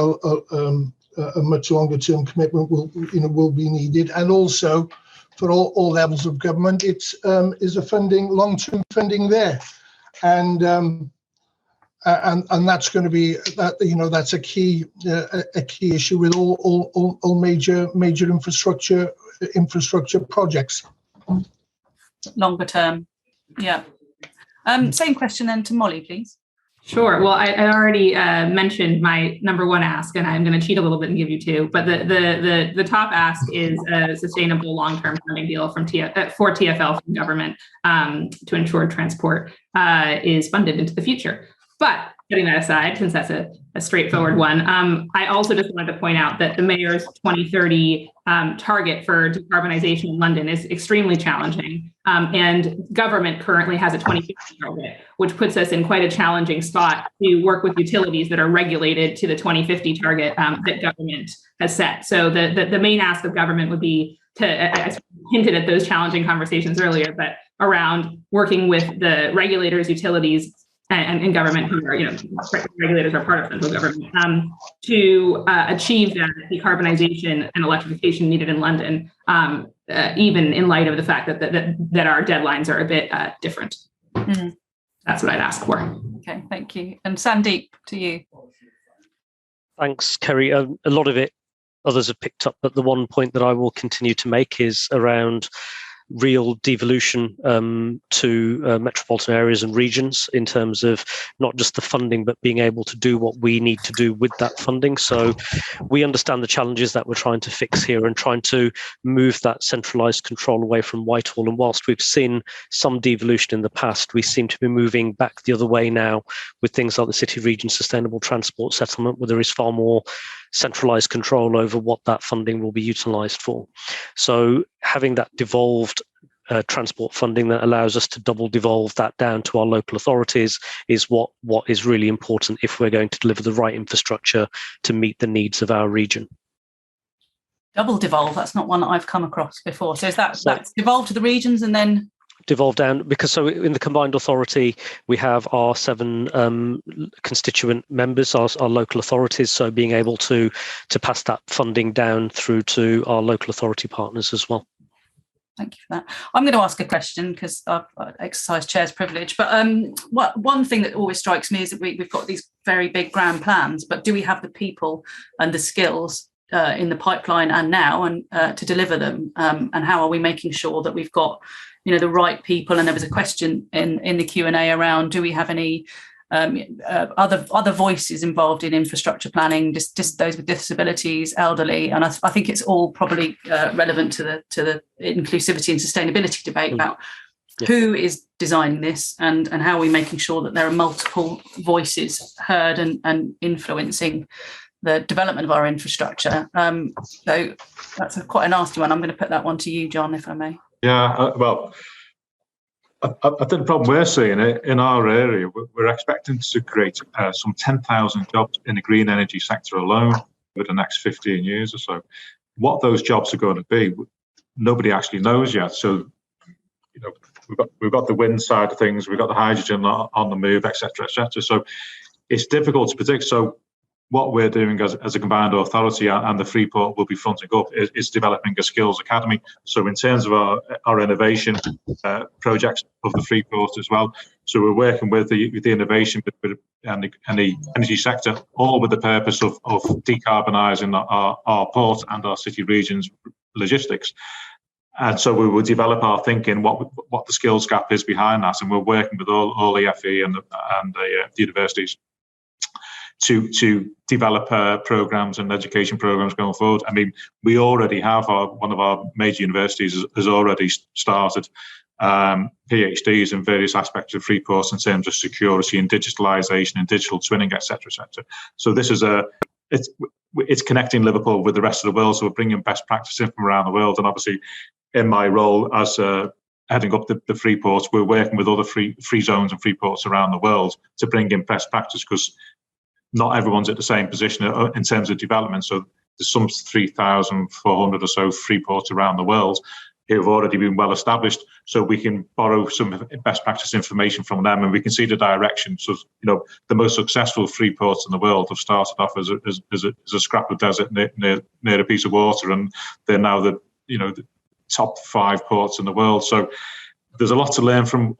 a much longer term commitment will be needed, and also for all levels of government, it's is a long term funding there, and that's going to be that's a key issue with all major infrastructure projects. Longer term, yeah. Same question then to Molly, please. Sure. Well, I already mentioned my number one ask, and I'm going to cheat a little bit and give you two. But the top ask is a sustainable long-term funding deal for TfL from government to ensure transport is funded into the future. But setting that aside, since that's a straightforward one, I also just wanted to point out that the mayor's 2030 target for decarbonization in London is extremely challenging. And government currently has a 2050 target, which puts us in quite a challenging spot to work with utilities that are regulated to the 2050 target that government has set. So the main ask of government would be I hinted at those challenging conversations earlier, but around working with the regulators, utilities, and government, who are, regulators are part of central government, to achieve that decarbonization and electrification needed in London, even in light of the fact that our deadlines are a bit different. Mm-hmm. That's what I'd ask for. Okay, thank you. And Sandeep, to you. Thanks, Kerry. A lot of it others have picked up, but the one point that I will continue to make is around real devolution to metropolitan areas and regions in terms of not just the funding, but being able to do what we need to do with that funding. So we understand the challenges that we're trying to fix here and trying to move that centralised control away from Whitehall. And whilst we've seen some devolution in the past, we seem to be moving back the other way now with things like the City Region Sustainable Transport Settlement, where there is far more centralised control over what that funding will be utilised for. So having that devolved transport funding that allows us to double devolve that down to our local authorities is what is really important if we're going to deliver the right infrastructure to meet the needs of our region. Double devolve, that's not one that I've come across before. So is that's devolved to the regions and then devolve down, because so in the combined authority we have our 7 constituent members, our local authorities, so being able to pass that funding down through to our local authority partners as well. Thank you for that. I'm going to ask a question because I've exercised chair's privilege, but one thing that always strikes me is that we've got these very big grand plans, but do we have the people and the skills in the pipeline and now and to deliver them, and how are we making sure that we've got the right people? And there was a question in the Q&A around, do we have any other voices involved in infrastructure planning, just those with disabilities, elderly, and I think it's all probably relevant to the inclusivity and sustainability debate about who is designing this and how are we making sure that there are multiple voices heard and influencing the development of our infrastructure. So that's quite a nasty one. I'm going to put that one to you, John, if I may. Yeah, well, I think the problem we're seeing in our area, we're expecting to create some 10,000 jobs in the green energy sector alone over the next 15 years or so. What those jobs are going to be, nobody actually knows yet. So, we've got the wind side of things, we've got the hydrogen on the move, et cetera, et cetera. So it's difficult to predict. So what we're doing as a combined authority, and the Freeport will be fronting up, is developing a skills academy. So in terms of our innovation projects of the Freeport as well, so we're working with the innovation and the energy sector, all with the purpose of decarbonising our port and our city regions logistics. And so we will develop our thinking, what the skills gap is behind that, and we're working with all the FE and the universities to develop programs and education programs going forward. I mean, we already have one of our major universities has already started PhDs in various aspects of Freeport in terms of security and digitalisation and digital twinning, et cetera, et cetera. So this is it's connecting Liverpool with the rest of the world. So we're bringing best practice in from around the world. And obviously, in my role as heading up the Freeports, we're working with other free zones and Freeports around the world to bring in best practice, because not everyone's at the same position in terms of development. So there's some 3,400 or so Freeports around the world. who have already been well established, so we can borrow some best practice information from them, and we can see the direction. So, the most successful free ports in the world have started off as a scrap of desert near a piece of water, and they're now the top 5 ports in the world. So there's a lot to learn from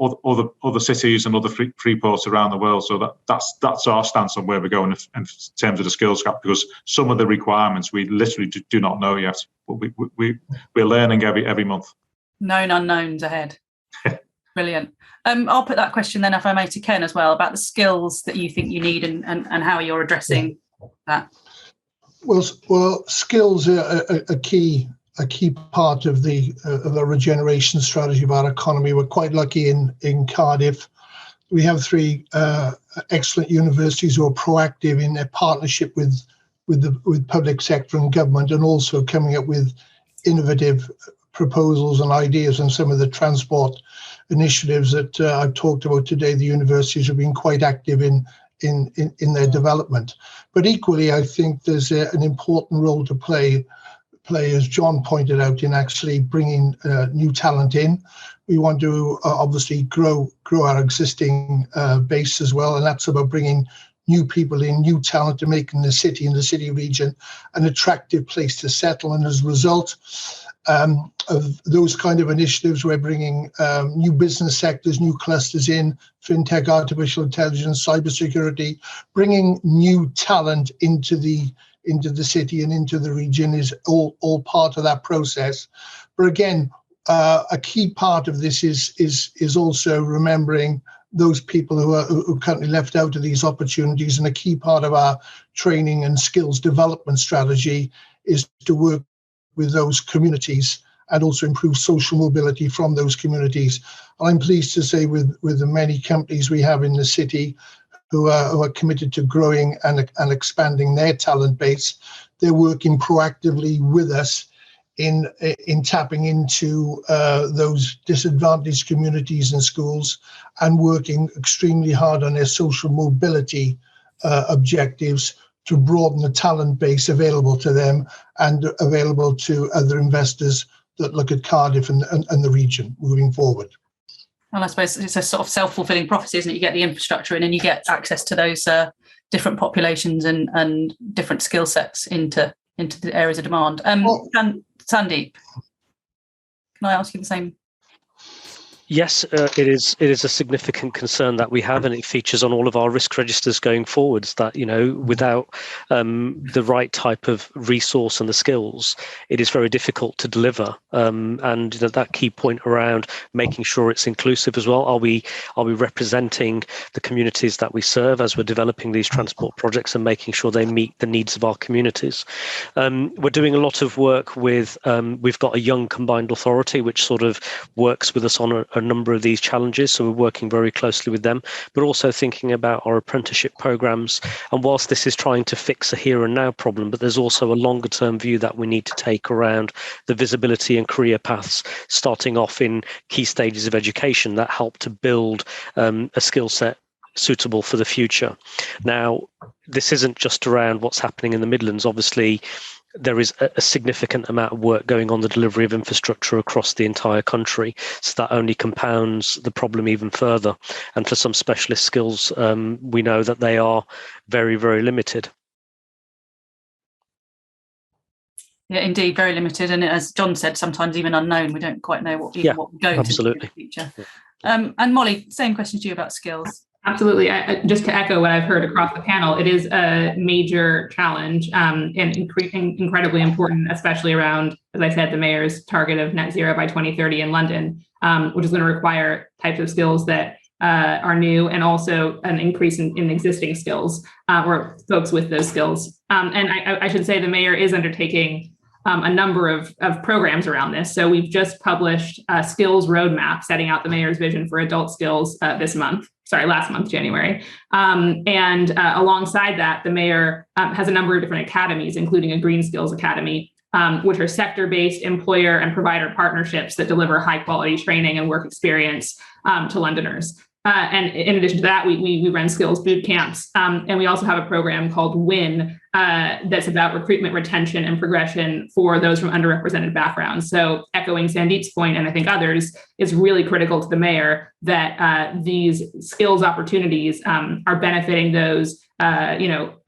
other cities and other free ports around the world. So that's our stance on where we're going in terms of the skills gap, because some of the requirements we literally do not know yet. But we're learning every month. Known unknowns ahead. Brilliant. I'll put that question then, if I may, to Ken as well, about the skills that you think you need and how you're addressing that. Well, skills are a key part of the regeneration strategy of our economy. We're quite lucky in Cardiff. We have 3 excellent universities who are proactive in their partnership with public sector and government, and also coming up with innovative proposals and ideas on some of the transport initiatives that I've talked about today. The universities have been quite active in their development. But equally, I think there's an important role to play, as John pointed out, in actually bringing new talent in. We want to obviously grow our existing base as well, and that's about bringing new people in, new talent, to making the city and the city region an attractive place to settle. And as a result of those kind of initiatives, we're bringing new business sectors, new clusters in, fintech, artificial intelligence, cybersecurity. Bringing new talent into the city and into the region is all part of that process. But again, a key part of this is also remembering those people who are currently left out of these opportunities. And a key part of our training and skills development strategy is to work with those communities and also improve social mobility from those communities. And I'm pleased to say with the many companies we have in the city who are committed to growing and expanding their talent base, they're working proactively with us in tapping into those disadvantaged communities and schools, and working extremely hard on their social mobility objectives to broaden the talent base available to them and available to other investors that look at Cardiff and the region moving forward. Well, I suppose it's a sort of self-fulfilling prophecy, isn't it? You get the infrastructure in and you get access to those different populations and different skill sets into the areas of demand. Sandeep, can I ask you the same? Yes, it is a significant concern that we have, and it features on all of our risk registers going forwards, that, without the right type of resource and the skills, it is very difficult to deliver. And that key point around making sure it's inclusive as well. Are we representing the communities that we serve as we're developing these transport projects and making sure they meet the needs of our communities? We're doing a lot of work with, we've got a young combined authority which sort of works with us on a number of these challenges, so we're working very closely with them, but also thinking about our apprenticeship programs. And whilst this is trying to fix a here and now problem, but there's also a longer term view that we need to take around the visibility and career paths, starting off in key stages of education that help to build a skill set suitable for the future. Now, this isn't just around what's happening in the Midlands. Obviously, there is a significant amount of work going on the delivery of infrastructure across the entire country. So that only compounds the problem even further. And for some specialist skills, we know that they are very, very limited. Yeah, indeed, very limited. And as John said, sometimes even unknown. We don't quite know what we're going to do in the future. And Molly, same question to you about skills. Absolutely. Just to echo what I've heard across the panel, it is a major challenge and incredibly important, especially around, as I said, the mayor's target of net zero by 2030 in London, which is going to require types of skills that are new, and also an increase in existing skills or folks with those skills. And I should say the mayor is undertaking a number of programs around this. So we've just published a skills roadmap setting out the mayor's vision for adult skills last month, January. And alongside that, the mayor has a number of different academies, including a Green Skills Academy, which are sector-based employer and provider partnerships that deliver high quality training and work experience to Londoners. And in addition to that, we run skills boot camps. And we also have a program called WIN that's about recruitment, retention, and progression for those from underrepresented backgrounds. So echoing Sandeep's point, and I think others, it's really critical to the mayor that these skills opportunities are benefiting those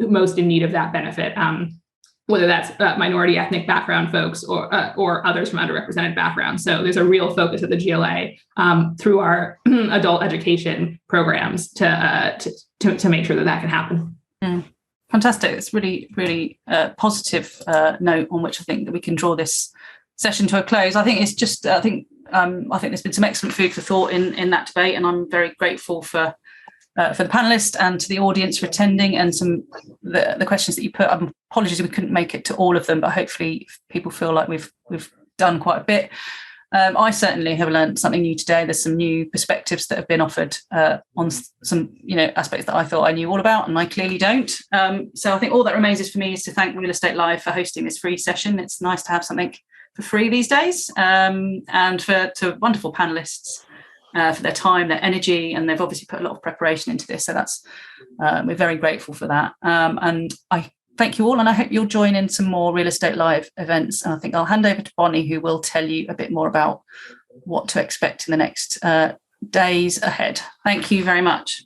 most in need of that benefit. Whether that's minority ethnic background folks or others from underrepresented backgrounds. So there's a real focus at the GLA through our adult education programs to make sure that can happen. Fantastic. It's really, really positive note on which I think that we can draw this session to a close. I think it's just, I think there's been some excellent food for thought in that debate, and I'm very grateful for the panelists and to the audience for attending, and the questions that you put. Apologies we couldn't make it to all of them, but hopefully people feel like we've done quite a bit. I certainly have learned something new today. There's some new perspectives that have been offered on some aspects that I thought I knew all about, and I clearly don't. So I think all that remains is for me is to thank Real Estate Live for hosting this free session. It's nice to have something for free these days, and to wonderful panelists for their time, their energy, and they've obviously put a lot of preparation into this. So that's we're very grateful for that. And I thank you all, and I hope you'll join in some more Real Estate Live events. And I think I'll hand over to Bonnie, who will tell you a bit more about what to expect in the next days ahead. Thank you very much.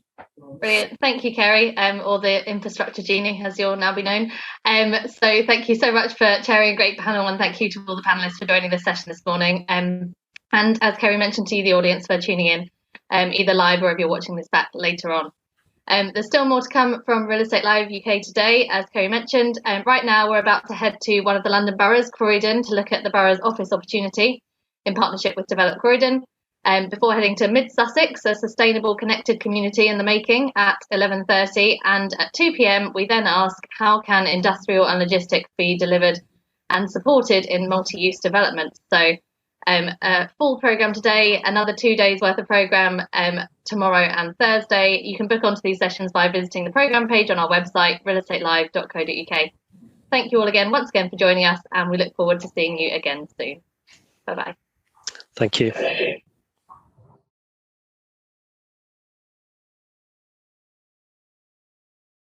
Brilliant. Thank you, Kerry, or the infrastructure genie, as you'll now be known. So thank you so much for chairing a great panel, and thank you to all the panelists for joining this session this morning. And as Kerry mentioned to you, the audience, for tuning in, either live or if you're watching this back later on. There's still more to come from Real Estate Live UK today, as Kerry mentioned. Right now, we're about to head to one of the London boroughs, Croydon, to look at the borough's office opportunity in partnership with Develop Croydon. Before heading to Mid Sussex, a sustainable connected community in the making, at 11:30. And at 2 p.m, we then ask, how can industrial and logistics be delivered and supported in multi-use developments? So a full programme today, another 2 days worth of programme tomorrow and Thursday. You can book onto these sessions by visiting the programme page on our website, realestatelive.co.uk. Thank you all again, once again, for joining us, and we look forward to seeing you again soon. Bye-bye. Thank you.